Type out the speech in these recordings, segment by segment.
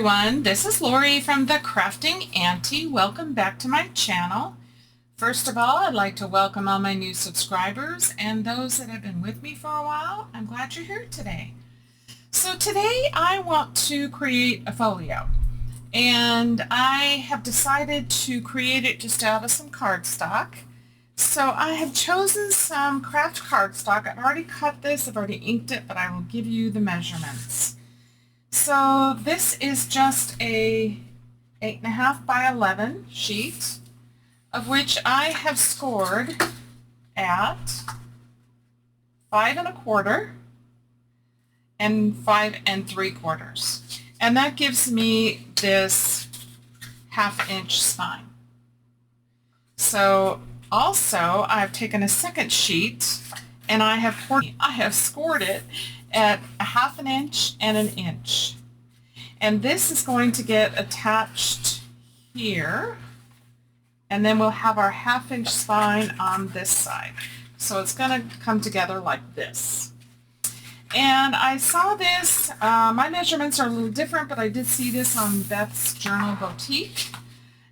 everyone, this is Lori from the Crafting Auntie. Welcome back to my channel. First of all, I'd like to welcome all my new subscribers and those that have been with me for a while. I'm glad you're here today. So today I want to create a folio, and I have decided to create it just out of some cardstock. So I have chosen some craft cardstock. I've already cut this, I've already inked it, but I will give you the measurements. So this is just a 8.5 by 11 sheet, of which I have scored at 5 1/4 and 5 3/4, and that gives me this 1/2 inch spine. So also I've taken a second sheet and I have scored it at 1/2 inch and 1 inch, and this is going to get attached here, and then we'll have our 1/2 inch spine on this side. So it's going to come together like this. And I saw this, my measurements are a little different, but I did see this on Beth's Journal Boutique,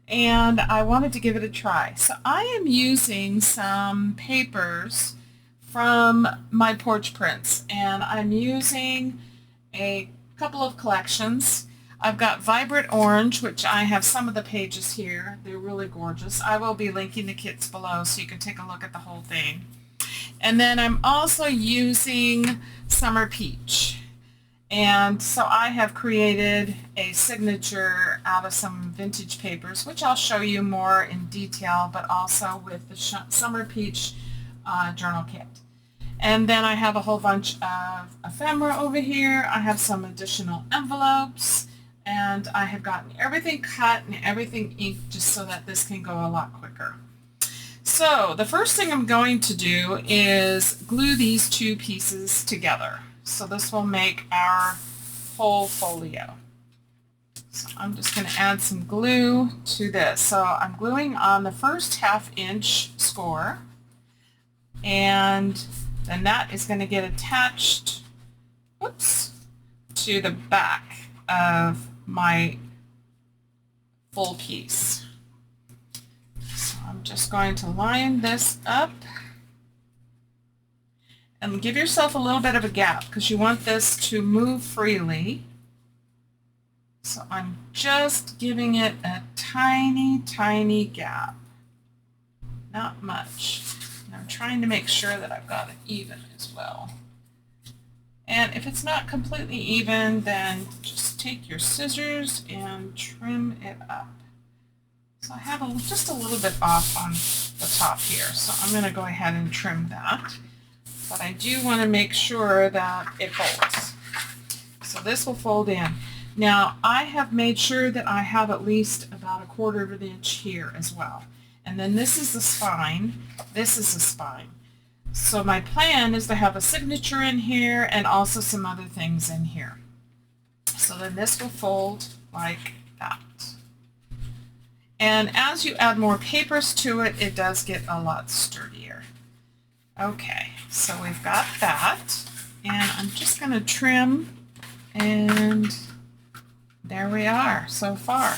and I wanted to give it a try. So I am using some papers from my Porch prints, and I'm using a couple of collections. I've got Vibrant Orange, which I have some of the pages here. They're really gorgeous. I will be linking the kits below so you can take a look at the whole thing. And then I'm also using Summer Peach. And so I have created a signature out of some vintage papers, which I'll show you more in detail, but also with the Summer Peach journal kit. And then I have a whole bunch of ephemera over here. I have some additional envelopes, and I have gotten everything cut and everything inked just so that this can go a lot quicker. So the first thing I'm going to do is glue these two pieces together. So this will make our whole folio. So I'm just going to add some glue to this. So I'm gluing on the first 1/2 inch score, and then that is going to get attached, to the back of my full piece. So I'm just going to line this up, and give yourself a little bit of a gap because you want this to move freely. So I'm just giving it a tiny, tiny gap, not much. And I'm trying to make sure that I've got it even as well. And if it's not completely even, then just take your scissors and trim it up. So I have just a little bit off on the top here, so I'm going to go ahead and trim that. But I do want to make sure that it folds. So this will fold in. Now I have made sure that I have at least about 1/4 of an inch here as well. And then this is the spine, this is the spine. So my plan is to have a signature in here and also some other things in here. So then this will fold like that. And as you add more papers to it, it does get a lot sturdier. Okay, so we've got that, and I'm just going to trim, and there we are so far.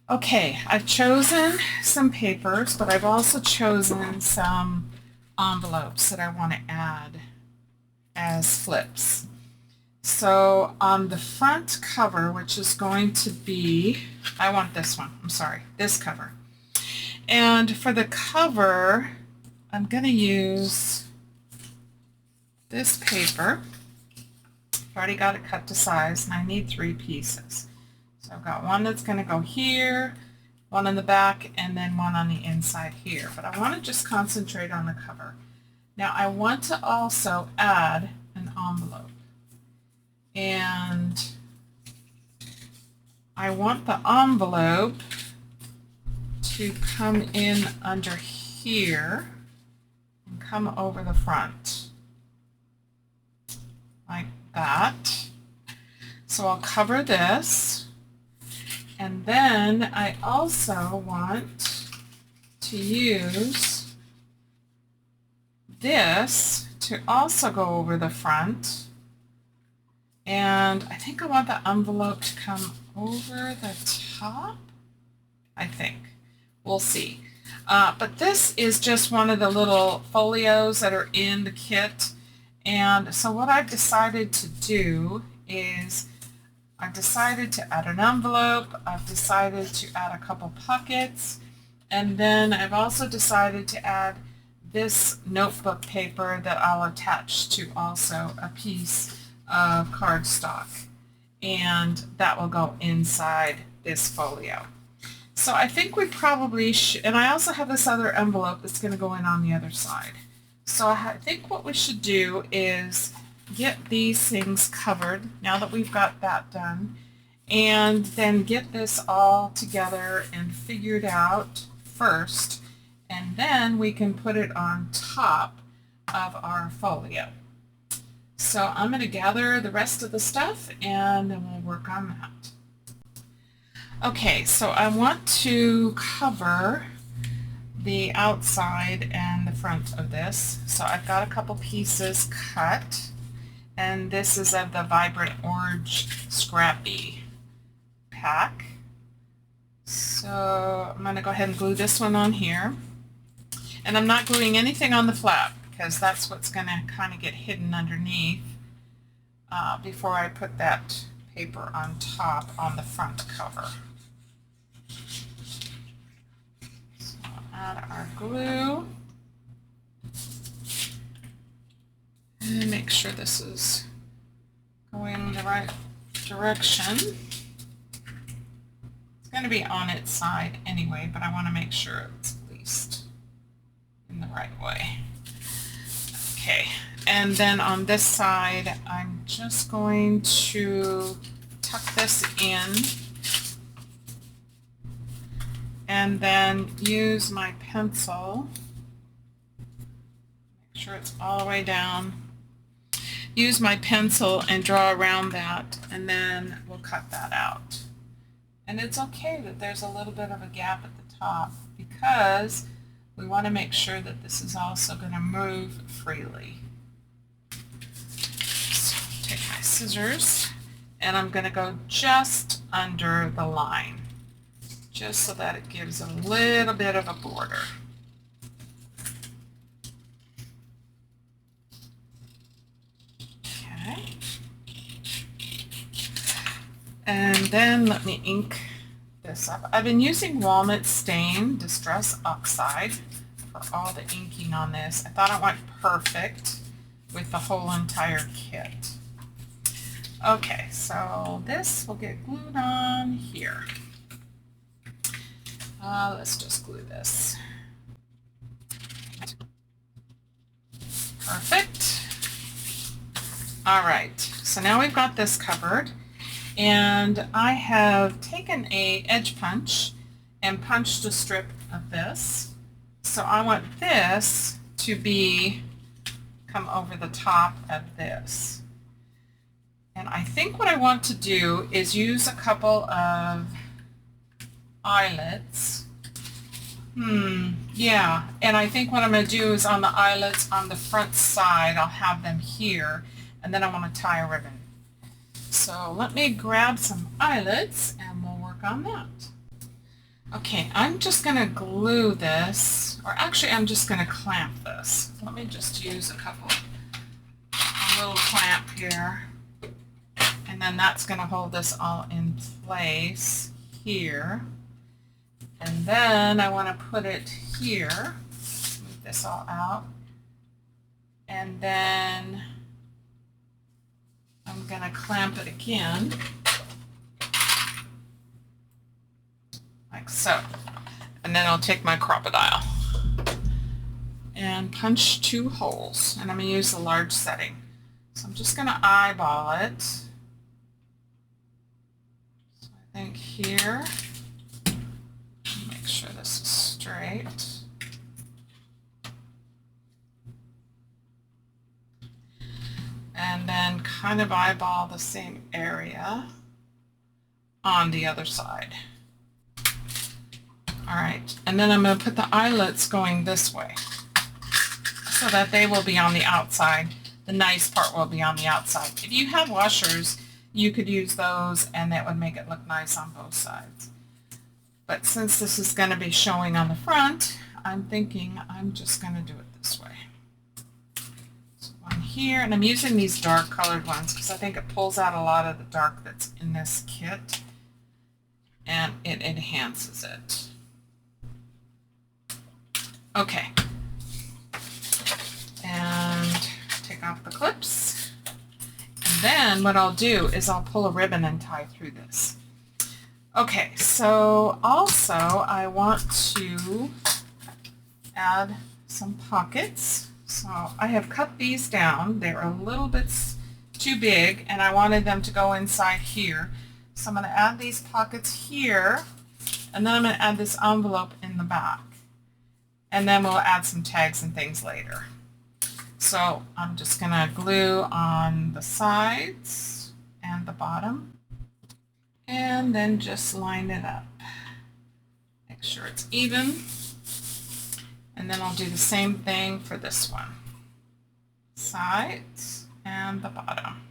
Okay, I've chosen some papers, but I've also chosen some envelopes that I want to add as flips. So on the front cover, which is going to be, I want this one, I'm sorry, this cover. And for the cover, I'm going to use this paper. I've already got it cut to size, and I need 3 pieces. So I've got one that's going to go here, one on the back, and then one on the inside here. But I want to just concentrate on the cover. Now I want to also add an envelope. And I want the envelope to come in under here and come over the front like that. So I'll cover this, and then I also want to use this to also go over the front, And I think I want the envelope to come over the top, I think. We'll see. But this is just one of the little folios that are in the kit. And so what I've decided to do is I've decided to add an envelope, I've decided to add a couple pockets, and then I've also decided to add this notebook paper that I'll attach to also a piece of cardstock, and that will go inside this folio. So I think we probably should, and I also have this other envelope that's going to go in on the other side. So I think what we should do is get these things covered now that we've got that done, and then get this all together and figured out first, and then we can put it on top of our folio. So I'm going to gather the rest of the stuff and then we'll work on that. Okay, so I want to cover the outside and the front of this. So I've got a couple pieces cut, and this is of the Vibrant Orange Scrappy pack. So I'm going to go ahead and glue this one on here. And I'm not gluing anything on the flap because that's what's going to kind of get hidden underneath before I put that paper on top on the front cover. So add our glue. And make sure this is going the right direction. It's going to be on its side anyway, but I want to make sure it's placed in the right way. Okay, and then on this side, I'm just going to tuck this in and then use my pencil. Make sure it's all the way down. Use my pencil and draw around that, and then we'll cut that out. And it's okay that there's a little bit of a gap at the top because we want to make sure that this is also going to move freely. So take my scissors and I'm going to go just under the line, just so that it gives a little bit of a border. Okay. And then let me ink this up. I've been using Walnut Stain Distress Oxide for all the inking on this. I thought it went perfect with the whole entire kit. Okay, so this will get glued on here. Let's just glue this. Perfect. All right, so now we've got this covered. And I have taken a edge punch and punched a strip of this. So I want this to come over the top of this. And I think what I want to do is use a couple of eyelets. Yeah, and I think what I'm going to do is on the eyelets on the front side, I'll have them here, and then I want to tie a ribbon. So let me grab some eyelets and we'll work on that. Okay, I'm just going to glue this, or actually I'm just going to clamp this. Let me just use a little clamp here, and then that's going to hold this all in place here. And then I want to put it here, move this all out, and then I'm going to clamp it again, like so. And then I'll take my crocodile and punch 2 holes. And I'm going to use the large setting. So I'm just going to eyeball it. So I think here, make sure this is straight. And then kind of eyeball the same area on the other side. All right, and then I'm going to put the eyelets going this way so that they will be on the outside The nice part will be on the outside. If you have washers, you could use those and that would make it look nice on both sides. But since this is going to be showing on the front, I'm thinking I'm just going to do it this way. So one here, and I'm using these dark colored ones because I think it pulls out a lot of the dark that's in this kit and it enhances it. Okay. And take off the clips. And then what I'll do is I'll pull a ribbon and tie through this. Okay, so also I want to add some pockets. So I have cut these down. They're a little bit too big and I wanted them to go inside here. So I'm going to add these pockets here and then I'm going to add this envelope in the back. And then we'll add some tags and things later. So I'm just going to glue on the sides and the bottom. And then just line it up. Make sure it's even. And then I'll do the same thing for this one. Sides and the bottom.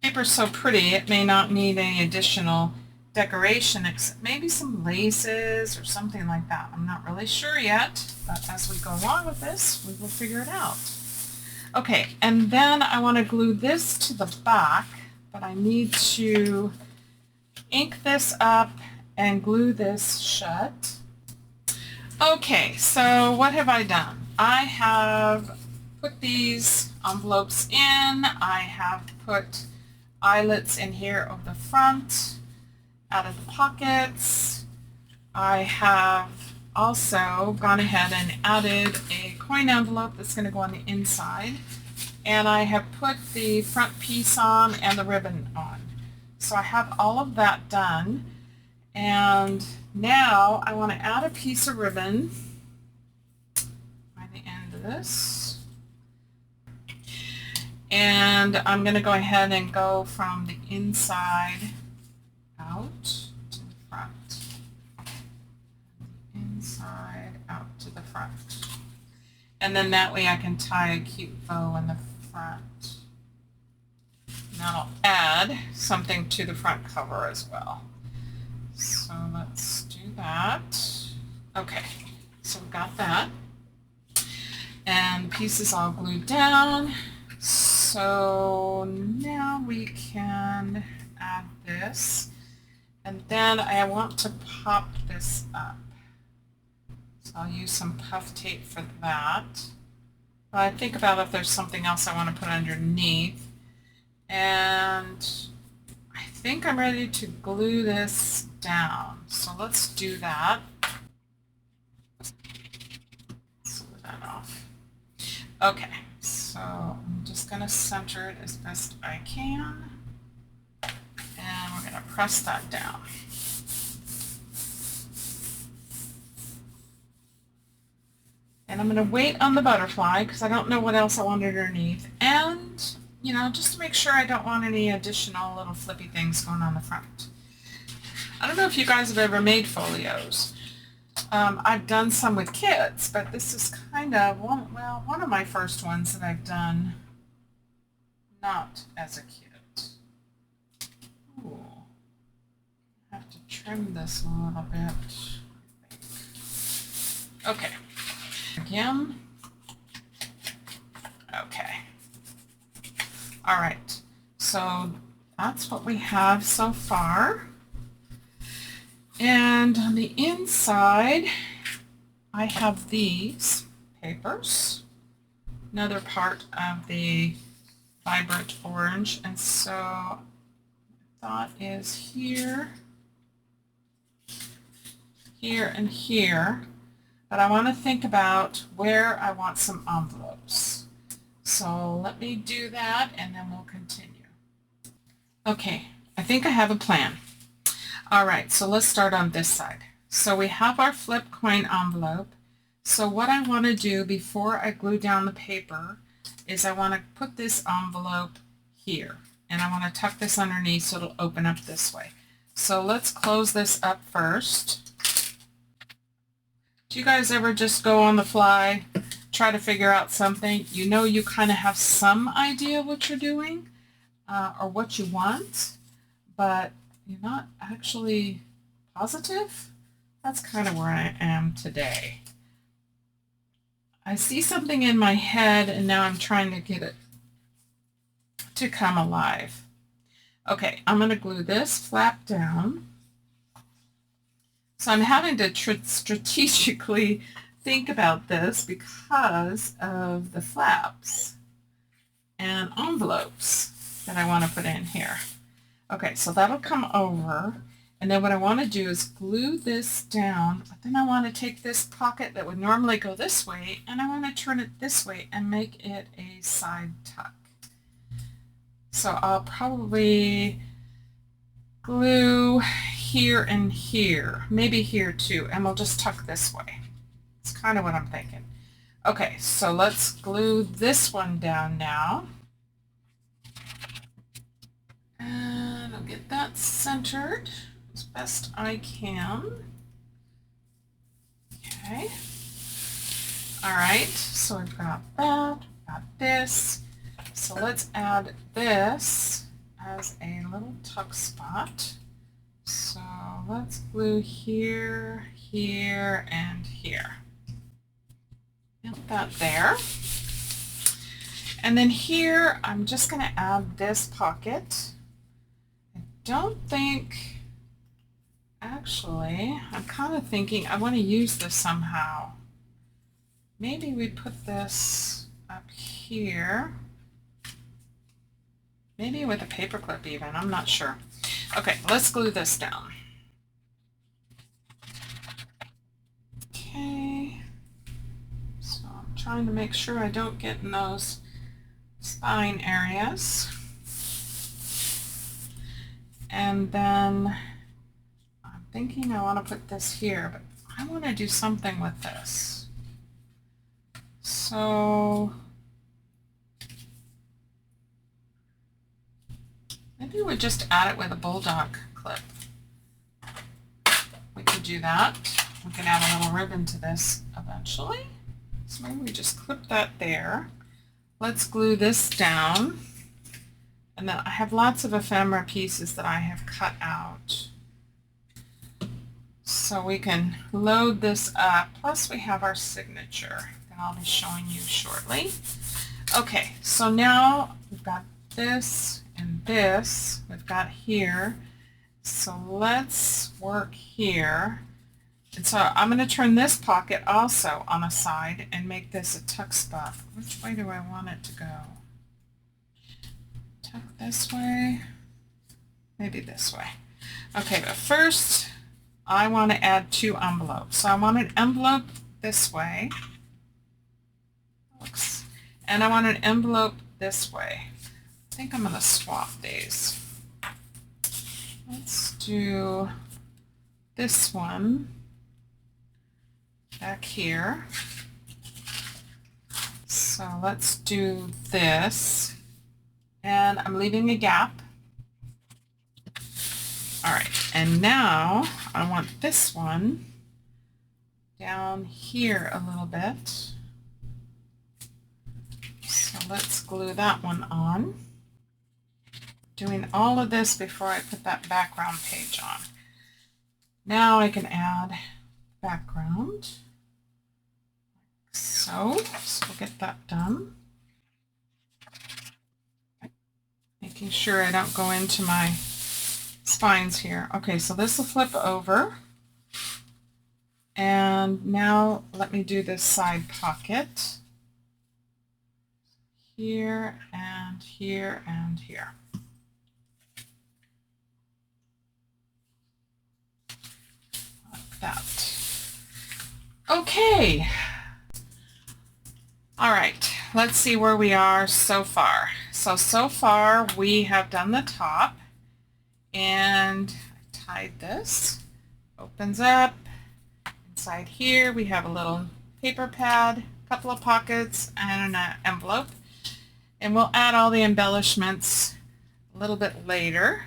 Paper's so pretty, it may not need any additional decoration except maybe some laces or something like that. I'm not really sure yet, but as we go along with this, we will figure it out. Okay, and then I want to glue this to the back, but I need to ink this up and glue this shut. Okay, so what have I done? I have put these envelopes in. I have put eyelets in here over the front, out of the pockets. I have also gone ahead and added a coin envelope that's going to go on the inside. And I have put the front piece on and the ribbon on. So I have all of that done, and now I want to add a piece of ribbon by the end of this, and I'm going to go ahead and go from the inside out to the front, inside out to the front, and then that way I can tie a cute bow in the front. Now I'll add something to the front cover as well. So let's do that. Okay, so we've got that. And pieces all glued down. So now we can add this. And then I want to pop this up. So I'll use some puff tape for that. But I think about if there's something else I want to put underneath. And I think I'm ready to glue this down. So let's do that. Glue that off. Okay, so I'm just going to center it as best I can. And we're going to press that down. And I'm going to wait on the butterfly because I don't know what else I want underneath. And you know, just to make sure I don't want any additional little flippy things going on the front. I don't know if you guys have ever made folios. I've done some with kits, but this is kind of, one of my first ones that I've done not as a kit. Ooh. I have to trim this a little bit, I think. Okay. Again. Okay. All right, so that's what we have so far. And on the inside, I have these papers, another part of the vibrant orange. And so thought is here, here, and here. But I want to think about where I want some envelopes. So let me do that and then we'll continue. Okay, I think I have a plan. All right, so let's start on this side. So we have our flip coin envelope. So what I want to do before I glue down the paper is I want to put this envelope here. And I want to tuck this underneath so it'll open up this way. So let's close this up first. Do you guys ever just go on the fly try to figure out something, you know you kind of have some idea what you're doing or what you want, but you're not actually positive. That's kind of where I am today. I see something in my head and now I'm trying to get it to come alive. Okay, I'm going to glue this flap down. So I'm having to strategically think about this because of the flaps and envelopes that I want to put in here. Okay, so that'll come over, and then what I want to do is glue this down, but then I want to take this pocket that would normally go this way and I want to turn it this way and make it a side tuck. So I'll probably glue here and here, maybe here too, and we'll just tuck this way. It's kind of what I'm thinking. Okay, so let's glue this one down now. And I'll get that centered as best I can. Okay. All right, so we've got that, got this. So let's add this as a little tuck spot. So let's glue here, here, and here. Get that there. And then here, I'm just going to add this pocket. I don't think, actually, I'm kind of thinking I want to use this somehow. Maybe we put this up here. Maybe with a paper clip even, I'm not sure. Okay, let's glue this down. Okay, so I'm trying to make sure I don't get in those spine areas. And then I'm thinking I want to put this here, but I want to do something with this. So maybe we just add it with a bulldog clip. We could do that. We can add a little ribbon to this eventually. So maybe we just clip that there. Let's glue this down. And then I have lots of ephemera pieces that I have cut out. So we can load this up. Plus we have our signature that I'll be showing you shortly. Okay, so now we've got this and this we've got here. So let's work here. And so I'm going to turn this pocket also on a side and make this a tuck spot. Which way do I want it to go? Tuck this way? Maybe this way. Okay, but first I want to add two envelopes. So I want an envelope this way. Oops. And I want an envelope this way. I think I'm going to swap these. Let's do this one back here. So let's do this. And I'm leaving a gap. All right, and now I want this one down here a little bit. So let's glue that one on. Doing all of this before I put that background page on. Now I can add background. So we'll get that done. Making sure I don't go into my spines here. Okay, so this will flip over. And now let me do this side pocket. Here and here and here. Like that. Okay. All right, let's see where we are so far. So far we have done the top, and I tied this. Opens up. Inside here we have a little paper pad, a couple of pockets, and an envelope. And we'll add all the embellishments a little bit later.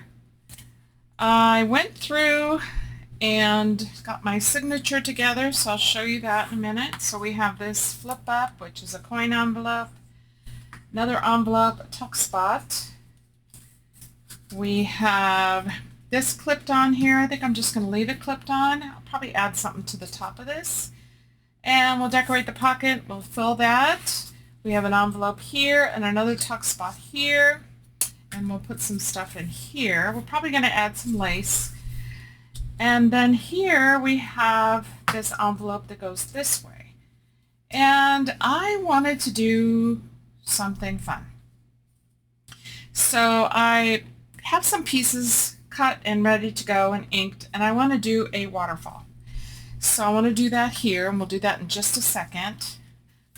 I went through and got my signature together, so I'll show you that in a minute. So we have this flip up, which is a coin envelope, another envelope, a tuck spot. We have this clipped on here. I think I'm just going to leave it clipped on. I'll probably add something to the top of this. And we'll decorate the pocket. We'll fill that. We have an envelope here and another tuck spot here. And we'll put some stuff in here. We're probably going to add some lace. And then here we have this envelope that goes this way. And I wanted to do something fun. So I have some pieces cut and ready to go and inked, and I want to do a waterfall. So I want to do that here, and we'll do that in just a second.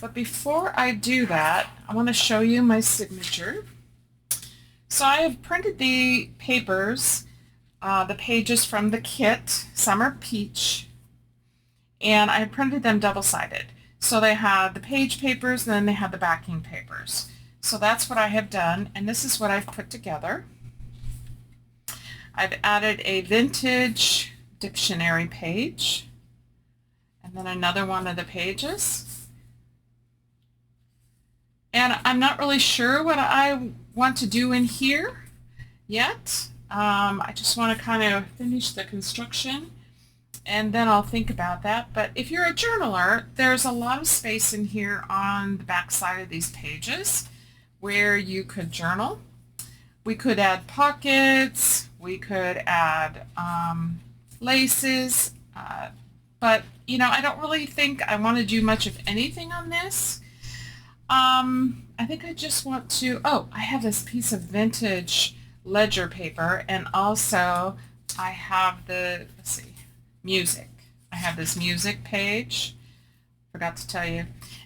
But before I do that, I want to show you my signature. So I have printed the papers, the pages from the kit, Summer Peach, and I printed them double-sided. So they had the page papers, and then they had the backing papers. So that's what I have done, and this is what I've put together. I've added a vintage dictionary page, and then another one of the pages. And I'm not really sure what I want to do in here yet. I just want to kind of finish the construction, and then I'll think about that. But if you're a journaler, there's a lot of space in here on the back side of these pages where you could journal. We could add pockets, we could add laces, but you know, I don't really think I want to do much of anything on this. I think I just want to, oh, I have this piece of vintage ledger paper, and also I have the, let's see, music. I have this music page, forgot to tell you,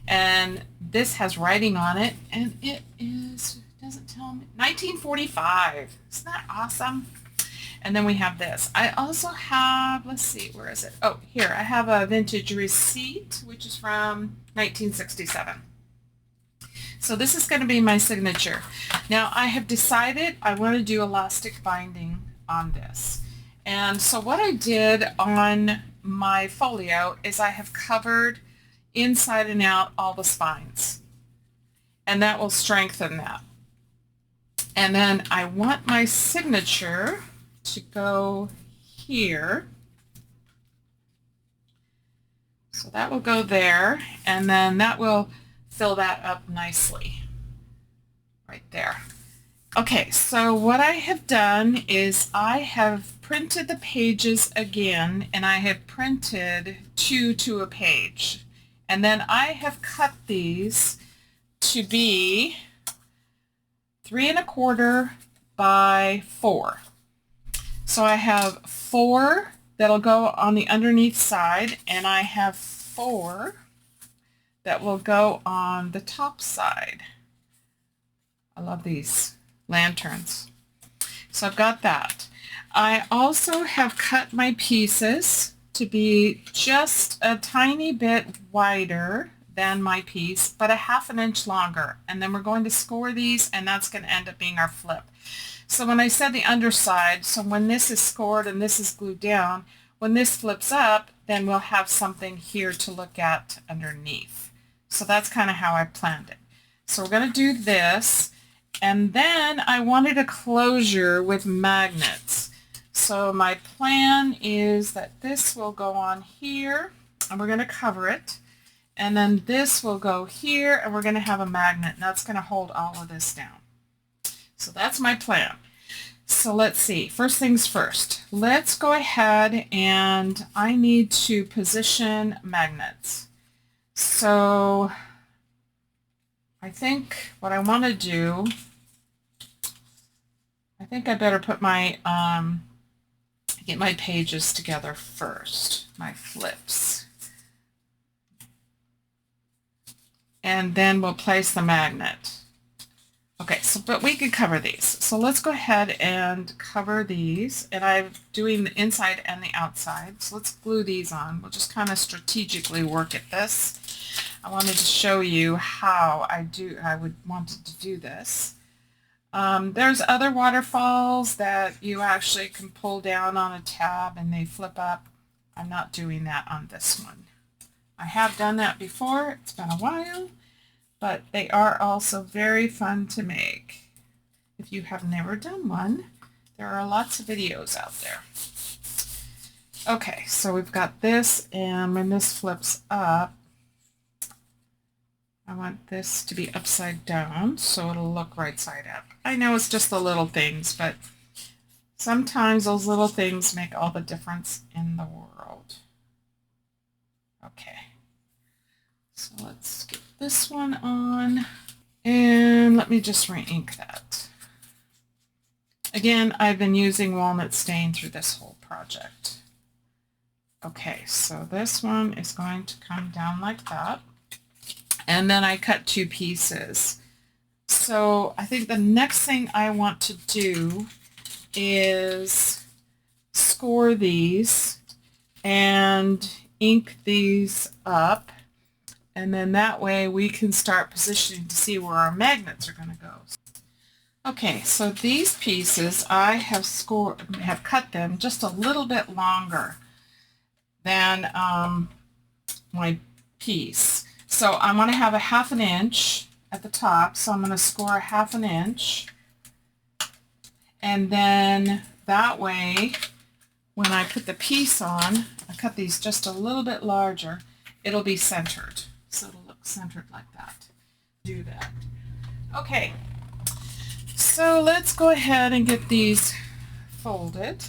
and this has writing on it, and it is, doesn't tell me, 1945. Isn't that awesome? And then we have this. I also have, let's see, where is it? Oh, here, I have a vintage receipt, which is from 1967. So this is going to be my signature. Now I have decided I want to do elastic binding on this. And so what I did on my folio is I have covered inside and out all the spines. And that will strengthen that. And then I want my signature to go here. So that will go there, and then that will fill that up nicely right there. Okay, so what I have done is I have printed the pages again, and I have printed 2 to a page. And then I have cut these to be 3 1/4 by 4. So I have 4 that'll go on the underneath side, and I have 4 that will go on the top side. I love these lanterns. So I've got that. I also have cut my pieces to be just a tiny bit wider than my piece, but a 1/2 inch longer. And then we're going to score these, and that's going to end up being our flip. So when I said the underside, so when this is scored and this is glued down, when this flips up, then we'll have something here to look at underneath. So that's kind of how I planned it. So we're going to do this, and then I wanted a closure with magnets. So my plan is that this will go on here, and we're going to cover it. And then this will go here, and we're going to have a magnet, and that's going to hold all of this down. So that's my plan. So let's see. First things first. Let's go ahead, and I need to position magnets. So I think what I want to do, I think I better put my, get my pages together first, my flips. And then we'll place the magnet. Okay, so but we can cover these. So let's go ahead and cover these. And I'm doing the inside and the outside. So let's glue these on. We'll just kind of strategically work at this. I wanted to show you how I would wanted to do this. There's other waterfalls that you actually can pull down on a tab and they flip up. I'm not doing that on this one. I have done that before. It's been a while, but they are also very fun to make. If you have never done one, there are lots of videos out there. Okay, so we've got this, and when this flips up, I want this to be upside down so it'll look right side up. I know it's just the little things, but sometimes those little things make all the difference in the world. Okay, so let's get this one on, and let me just re-ink that. Again, I've been using walnut stain through this whole project. Okay, so this one is going to come down like that. And then I cut 2 pieces. So I think the next thing I want to do is score these and ink these up. And then that way we can start positioning to see where our magnets are going to go. Okay, so these pieces I have cut them just a little bit longer than my piece. So I'm going to have a 1/2 inch at the top, so I'm going to score a 1/2 inch, and then that way when I put the piece on, I cut these just a little bit larger, it'll be centered. So it'll look centered like that. Do that. Okay, so let's go ahead and get these folded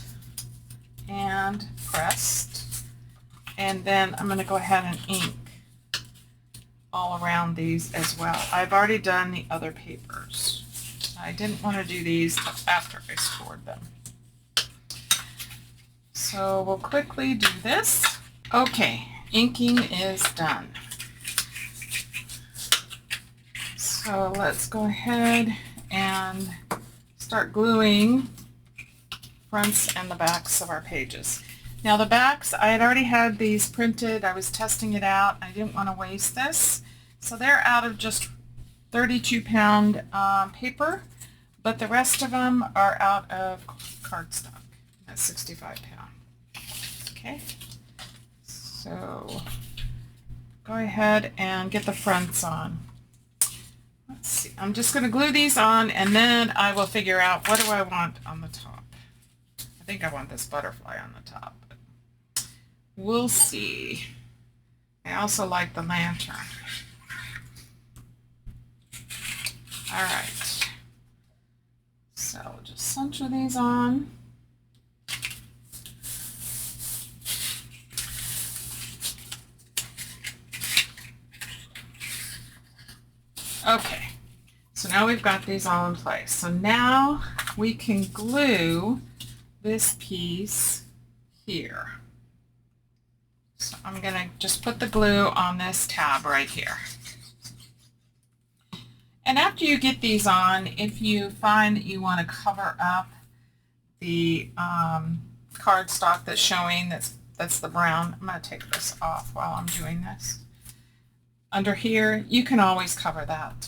and pressed, and then I'm going to go ahead and ink all around these as well. I've already done the other papers. I didn't want to do these till after I scored them. So we'll quickly do this. Okay, inking is done. So let's go ahead and start gluing fronts and the backs of our pages. Now the backs, I had already had these printed. I was testing it out. I didn't want to waste this. So they're out of just 32-pound paper, but the rest of them are out of cardstock. That's 65 pound. Okay, so go ahead and get the fronts on. Let's see, I'm just going to glue these on, and then I will figure out what do I want on the top. I think I want this butterfly on the top, but we'll see. I also like the lantern. All right, so we'll just center these on. Okay, so now we've got these all in place. So now we can glue this piece here. So I'm going to just put the glue on this tab right here. And after you get these on, if you find that you want to cover up the cardstock that's showing, that's the brown, I'm going to take this off while I'm doing this. Under here, you can always cover that.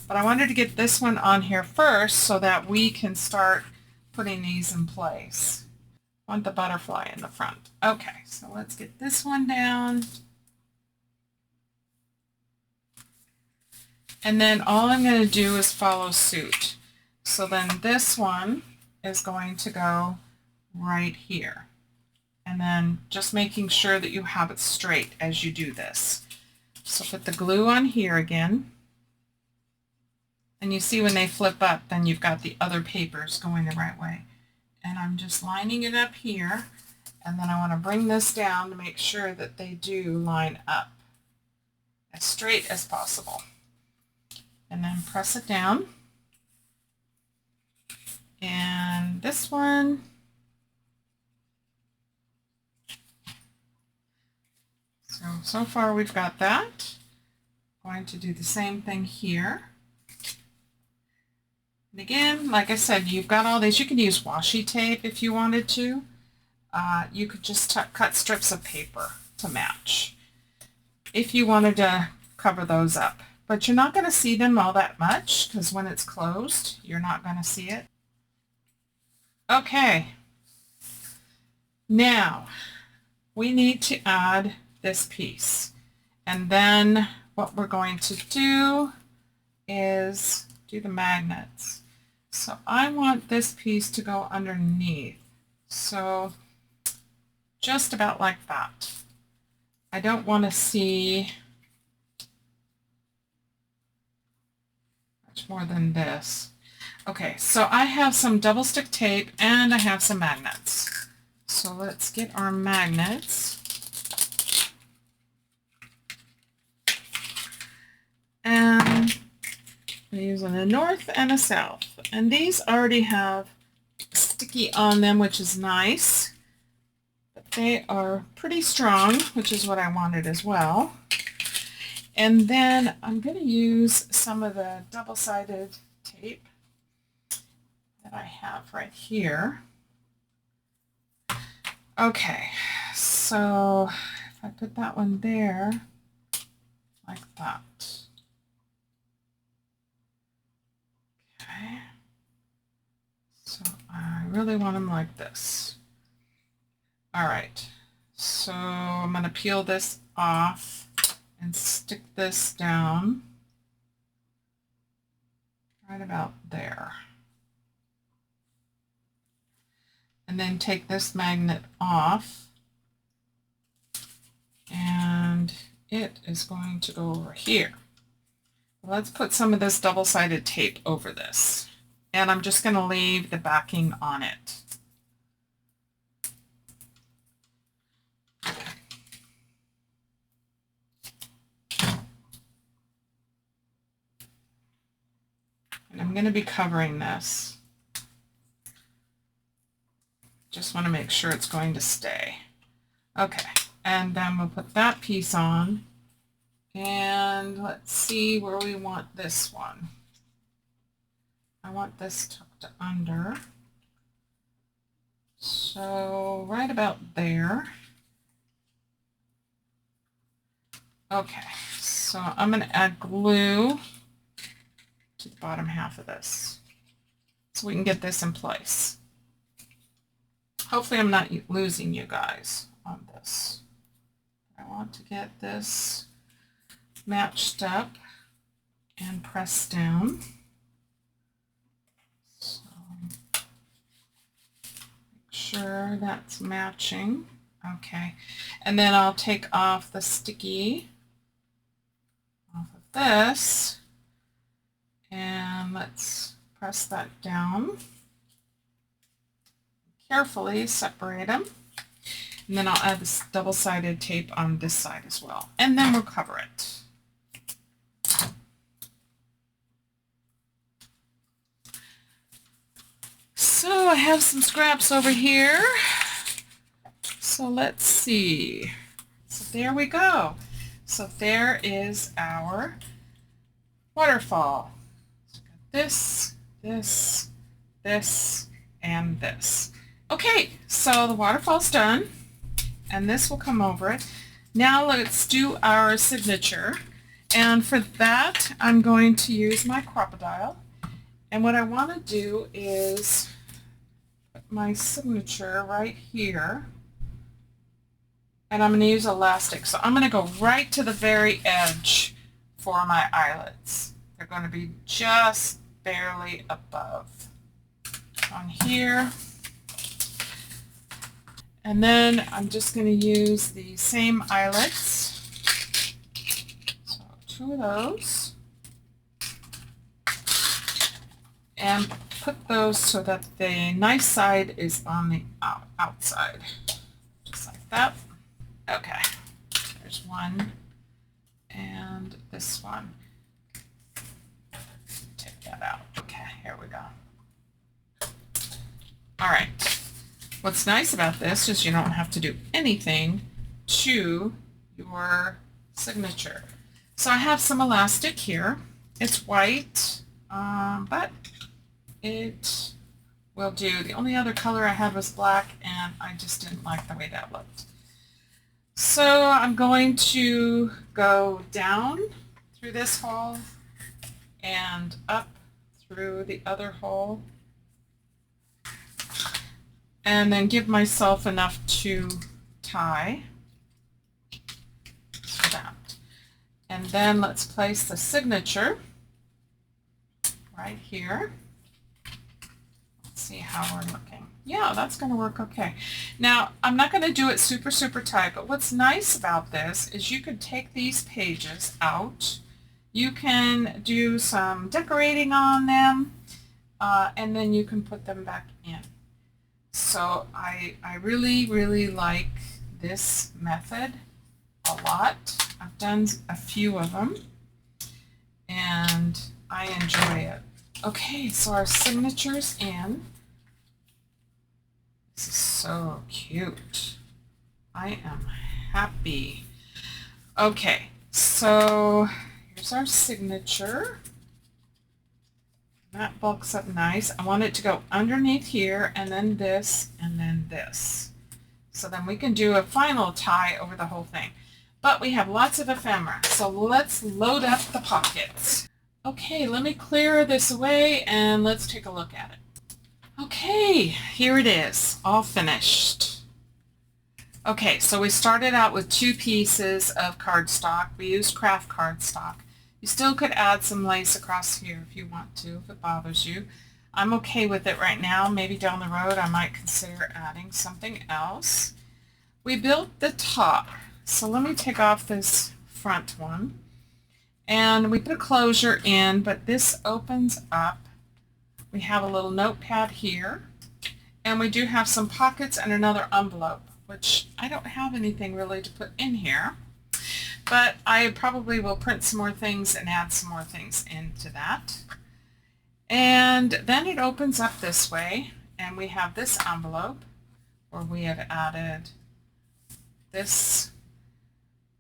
But I wanted to get this one on here first so that we can start putting these in place. I want the butterfly in the front. Okay, so let's get this one down. And then all I'm going to do is follow suit. So then this one is going to go right here. And then just making sure that you have it straight as you do this. So put the glue on here again. And you see when they flip up, then you've got the other papers going the right way. And I'm just lining it up here. And then I want to bring this down to make sure that they do line up as straight as possible. And then press it down. And this one, so far we've got that. Going to do the same thing here. And again, like I said, you've got all these. You can use washi tape if you wanted to. You could just cut strips of paper to match if you wanted to cover those up. but you're not going to see them all that much because when it's closed, you're not going to see it. Okay, now we need to add this piece, and then what we're going to do is do the magnets. So I want this piece to go underneath, so just about like that. I don't want to see much more than this. Okay, so I have some double stick tape and I have some magnets. So let's get our magnets. And I'm using a north and a south. And these already have sticky on them, which is nice. But they are pretty strong, which is what I wanted as well. And then I'm going to use some of the double-sided tape that I have right here. Okay, so if I put that one there, like that. Okay, so I really want them like this. All right, so I'm going to peel this off and stick this down right about there. And then take this magnet off, and it is going to go over here. Let's put some of this double-sided tape over this, and I'm just going to leave the backing on it. And I'm going to be covering this. Just want to make sure it's going to stay. Okay, and then we'll put that piece on, and let's see where we want this one. I want this tucked under, so right about there. Okay, so I'm going to add glue to the bottom half of this so we can get this in place. Hopefully I'm not losing you guys on this. I want to get this matched up and pressed down. So make sure that's matching. Okay, and then I'll take off the sticky off of this, and let's press that down. Carefully separate them, and then I'll add this double-sided tape on this side as well, and then we'll cover it. So I have some scraps over here, so let's see. So there we go. So there is our waterfall. So this, this, this, and this. Okay, so the waterfall's done, and this will come over it. Now let's do our signature, and for that I'm going to use my crocodile, and what I want to do is put my signature right here, and I'm going to use elastic, so I'm going to go right to the very edge for my eyelets. They're going to be just barely above on here. And then I'm just going to use the same eyelets, so 2 of those, and put those so that the nice side is on the outside, just like that. Okay, there's one, and this one. Take that out. Okay, here we go. All right. What's nice about this is you don't have to do anything to your signature. So I have some elastic here. It's white, but it will do. The only other color I had was black, and I just didn't like the way that looked. So I'm going to go down through this hole and up through the other hole, and then give myself enough to tie that. And then let's place the signature right here. Let's see how we're looking. Yeah, that's going to work okay. Now, I'm not going to do it super, super tight, but what's nice about this is you could take these pages out. You can do some decorating on them, and then you can put them back in. So I really, really like this method a lot. I've done a few of them, and I enjoy it. Okay, so our signature's in. This is so cute. I am happy. Okay, so here's our signature. That bulks up nice. I want it to go underneath here, and then this, and then this. So then we can do a final tie over the whole thing. But we have lots of ephemera, so let's load up the pockets. Okay, let me clear this away and let's take a look at it. Okay, here it is, all finished. Okay, so we started out with 2 pieces of cardstock. We used craft cardstock. You still could add some lace across here if you want to, if it bothers you. I'm okay with it right now. Maybe down the road I might consider adding something else. We built the top. So let me take off this front one. And we put a closure in, but this opens up. We have a little notepad here. And we do have some pockets and another envelope, which I don't have anything really to put in here. But I probably will print some more things and add some more things into that. And then it opens up this way, and we have this envelope where we have added this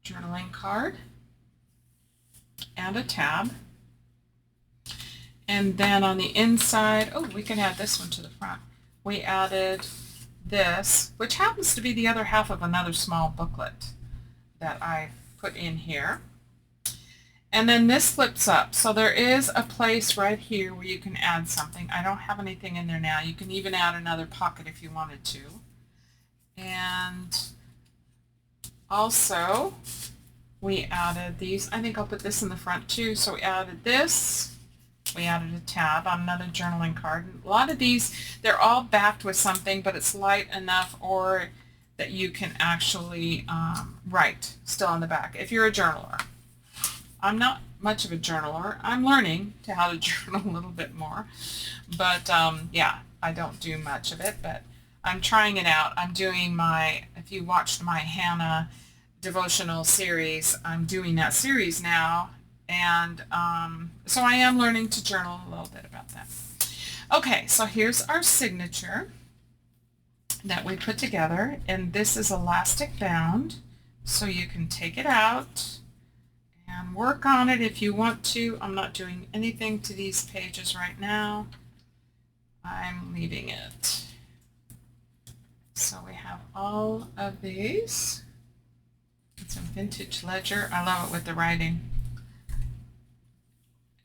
journaling card and a tab. And then on the inside, oh, we can add this one to the front. We added this, which happens to be the other half of another small booklet that I put in here. And then this flips up, so there is a place right here where you can add something. I don't have anything in there now. You can even add another pocket if you wanted to. And also we added these. I think I'll put this in the front too. So we added this. We added a tab on another journaling card. A lot of these, they're all backed with something, but it's light enough or that you can actually write still on the back if you're a journaler. I'm not much of a journaler. I'm learning to how to journal a little bit more. But yeah, I don't do much of it, but I'm trying it out. I'm doing my, if you watched my Hannah devotional series, I'm doing that series now. And so I am learning to journal a little bit about that. Okay, so here's our signature that we put together, and this is elastic bound, so you can take it out and work on it if you want to. I'm not doing anything to these pages right now. I'm leaving it. So we have all of these. It's a vintage ledger. I love it with the writing.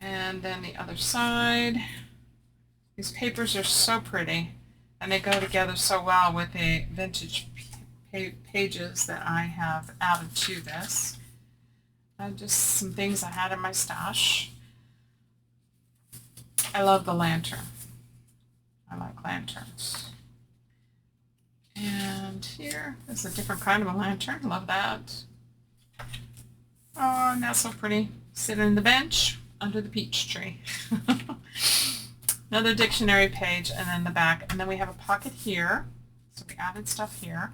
And then the other side. These papers are so pretty, and they go together so well with the vintage pages that I have added to this. Just some things I had in my stash. I love the lantern. I like lanterns. And here is a different kind of a lantern. Love that. Oh, and that's so pretty. Sitting on the bench under the peach tree. Another dictionary page, and then the back. And then we have a pocket here. So we added stuff here.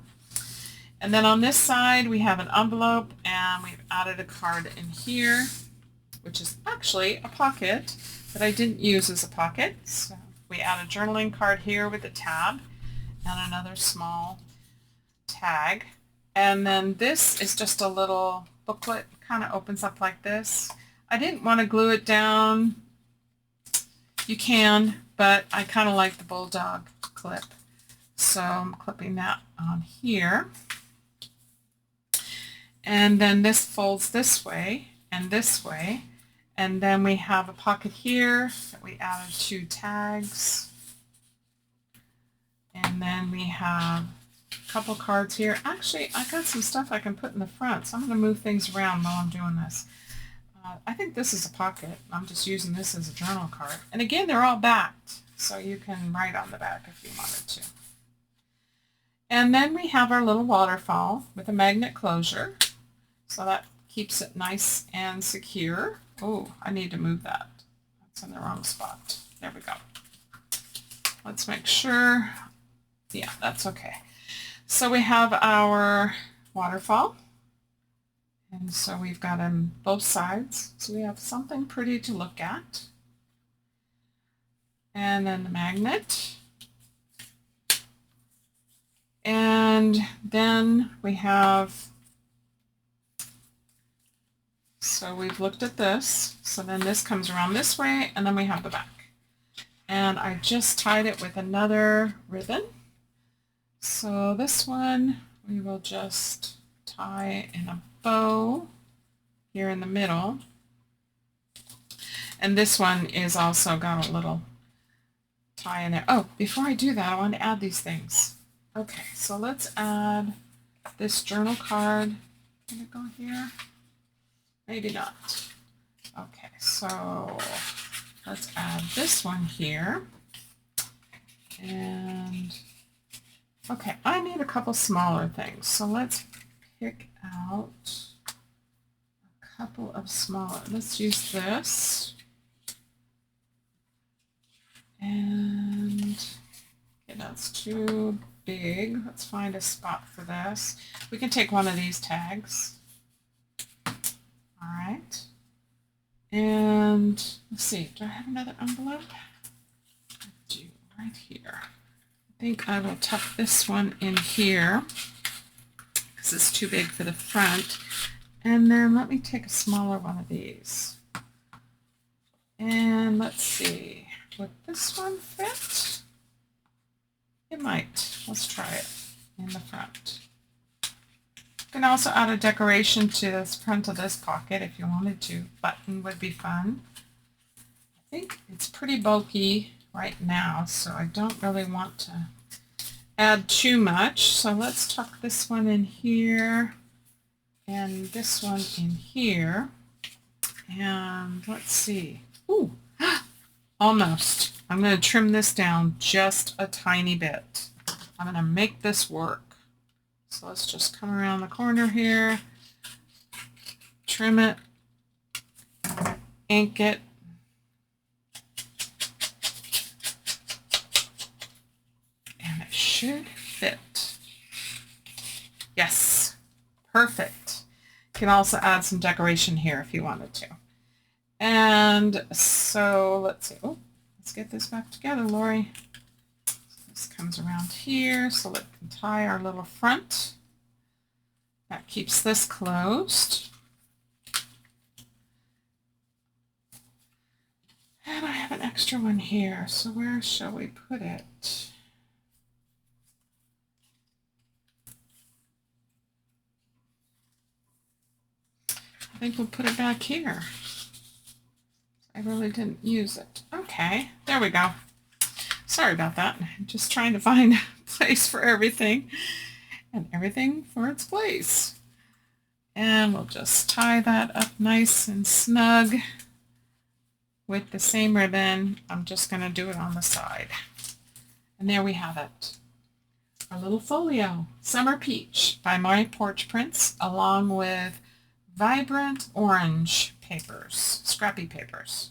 And then on this side we have an envelope, and we've added a card in here, which is actually a pocket that I didn't use as a pocket. So we add a journaling card here with a tab and another small tag. And then this is just a little booklet. It kind of opens up like this. I didn't want to glue it down. You can, but I kind of like the bulldog clip. So I'm clipping that on here. And then this folds this way, and this way. And then we have a pocket here that we added 2 tags. And then we have a couple cards here. Actually, I got some stuff I can put in the front, so I'm going to move things around while I'm doing this. I think this is a pocket. I'm just using this as a journal card. And again, they're all backed, so you can write on the back if you wanted to. And then we have our little waterfall with a magnet closure, so that keeps it nice and secure. Oh, I need to move that. That's in the wrong spot. There we go. Let's make sure. Yeah, that's okay. So we have our waterfall. And so we've got them both sides. So we have something pretty to look at. And then the magnet. And then we have, so we've looked at this. So then this comes around this way, and then we have the back. And I just tied it with another ribbon. So this one we will just tie in a bow here in the middle. And this one is also got a little tie in there. Oh, before I do that, I want to add these things. Okay, so let's add this journal card. Can it go here? Maybe not. Okay, so let's add this one here. And okay, I need a couple smaller things. So let's pick out a couple of smaller. Let's use this. And okay, that's too big. Let's find a spot for this. We can take one of these tags. All right. And let's see, do I have another envelope? I do, right here. I think I will tuck this one in here because it's too big for the front. And then let me take a smaller one of these. And let's see, would this one fit? It might. Let's try it in the front. You can also add a decoration to the front of this pocket if you wanted to. Button would be fun. I think it's pretty bulky right now, so I don't really want to add too much. So let's tuck this one in here and this one in here. And let's see. Ooh, almost. I'm going to trim this down just a tiny bit. I'm going to make this work. So let's just come around the corner here, trim it, ink it, and it should fit. Yes, perfect. You can also add some decoration here if you wanted to. And so let's see. Oh, let's get this back together, Lori. So this comes around here, so let can tie our little front. That keeps this closed. And I have an extra one here, so where shall we put it? I think we'll put it back here. I really didn't use it. Okay, there we go. Sorry about that. I'm just trying to find a place for everything and everything for its place. And we'll just tie that up nice and snug with the same ribbon. I'm just going to do it on the side. And there we have it. Our little folio, Summer Peach by my Porch prints, along with vibrant orange papers, scrappy papers.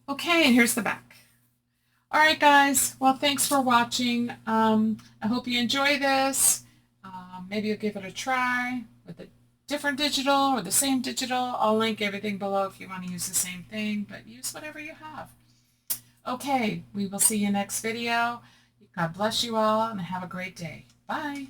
Okay, and here's the back. All right, guys. Well, thanks for watching. I hope you enjoy this. Maybe you'll give it a try with a different digital or the same digital. I'll link everything below if you want to use the same thing, but use whatever you have. Okay, we will see you next video. God bless you all and have a great day. Bye.